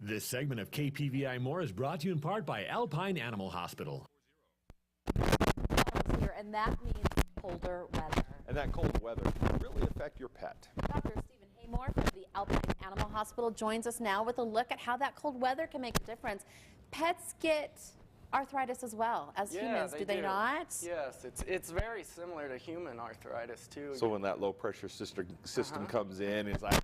This segment of KPVI More is brought to you in part by Alpine Animal Hospital. Here, and that means colder weather. And that cold weather can really affect your pet. Dr. Haymore from the Alpine Animal Hospital joins us now with a look at how that cold weather can make a difference. Pets get arthritis as well as humans, do they not? Yes, it's very similar to human arthritis too. So when that low pressure system comes in, it's like,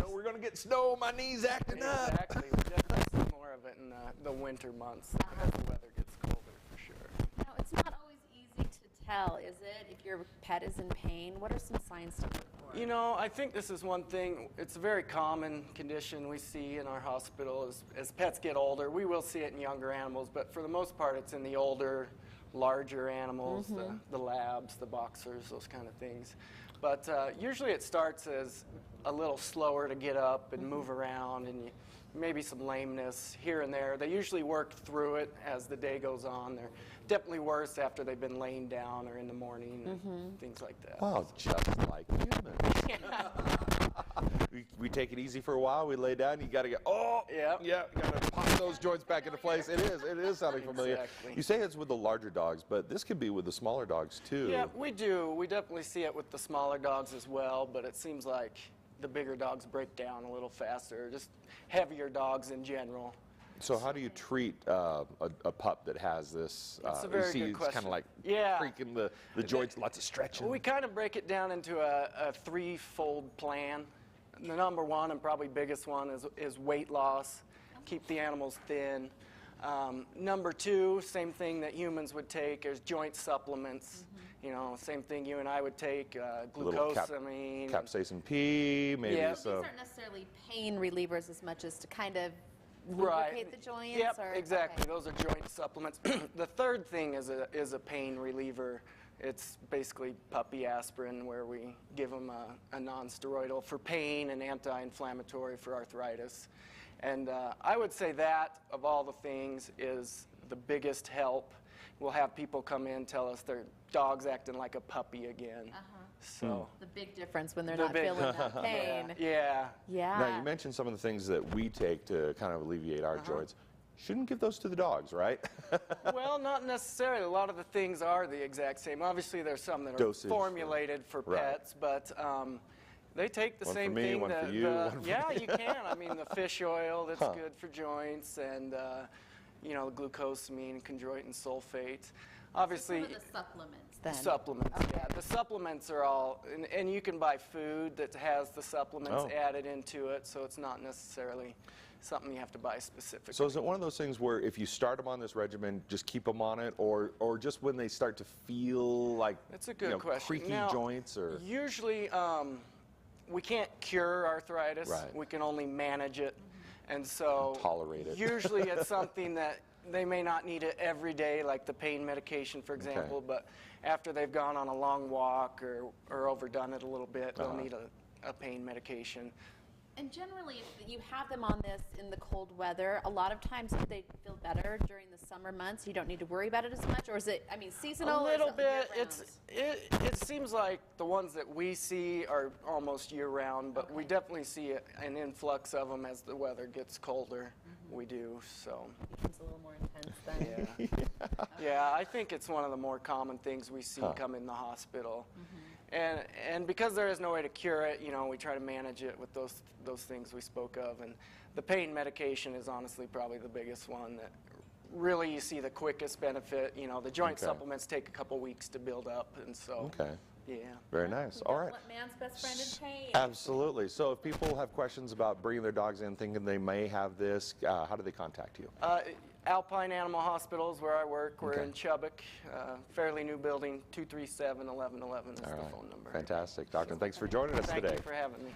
we're going to get snow, my knee's acting up. Exactly, we definitely see more of it in the winter months as the weather gets colder for sure. Now, it's not always easy to tell, is it, if your pet is in pain? What are some signs to look for? You know, I think this is one thing, it's a very common condition we see in our hospital as pets get older. We will see it in younger animals, but for the most part it's in the older, larger animals, the labs, the boxers, those kind of things. But usually it starts as a little slower to get up and move around, and maybe some lameness here and there. They usually work through it as the day goes on. They're definitely worse after they've been laying down or in the morning, things like that. Wow, just like humans. we take it easy for a while, we lay down, you got to get, you got to pop those joints back into place. It is sounding familiar. Exactly. You say it's with the larger dogs, but this could be with the smaller dogs too. Yeah, we do. We definitely see it with the smaller dogs as well, but it seems like the bigger dogs break down a little faster, just heavier dogs in general. So how do you treat a pup that has this? That's a very good question. It's kind of like creaking the joints, lots of stretching. We kind of break it down into a threefold plan. The number one and probably biggest one is weight loss, keep the animals thin. Number two, same thing that humans would take, is joint supplements. You know, same thing you and I would take, glucosamine. Capsaicin P, maybe. Yeah. These aren't necessarily pain relievers as much as to kind of lubricate the joints? Yep, or, exactly. Okay. Those are joint supplements. The third thing is a pain reliever. It's basically puppy aspirin, where we give them a non-steroidal for pain and anti-inflammatory for arthritis. And I would say that, of all the things, is the biggest help. We'll have people come in, tell us their dog's acting like a puppy again. So the big difference when they're not feeling that pain. Yeah. Now, you mentioned some of the things that we take to kind of alleviate our joints. Shouldn't give those to the dogs, right? Well, not necessarily. A lot of the things are the exact same. Obviously, there's some that are formulated for pets, but they take the same thing. One for you. Yeah, you can. I mean, the fish oil that's good for joints, and you know, glucosamine, chondroitin sulfate. Obviously, so some of the supplements then. Supplements, yeah. The supplements are all, and you can buy food that has the supplements added into it, so it's not necessarily something you have to buy specifically. So is it one of those things where if you start them on this regimen, just keep them on it, or just when they start to feel like that's a good question. Creaky joints? Or usually, we can't cure arthritis. We can only manage it. And so tolerate it. Usually it's something that they may not need it every day, like the pain medication, for example, but after they've gone on a long walk or overdone it a little bit, they'll need a pain medication. And generally, if you have them on this in the cold weather, a lot of times they feel better during the summer months. You don't need to worry about it as much, or is it, I mean, seasonal? A little bit. It seems like the ones that we see are almost year-round, but we definitely see an influx of them as the weather gets colder. We do, so. It becomes a little more intense then. Yeah, I think it's one of the more common things we see come in the hospital. And because there is no way to cure it, you know, we try to manage it with those things we spoke of. And the pain medication is honestly probably the biggest one that really you see the quickest benefit. You know, the joint supplements take a couple weeks to build up, and so. Yeah. Very nice. All right. What man's best friend is pain. Absolutely. So if people have questions about bringing their dogs in thinking they may have this, how do they contact you? Alpine Animal Hospital is where I work. We're in Chubbuck, fairly new building, 237-1111 is the phone number. Fantastic. Doctor, thanks for joining us today. Thank you for having me.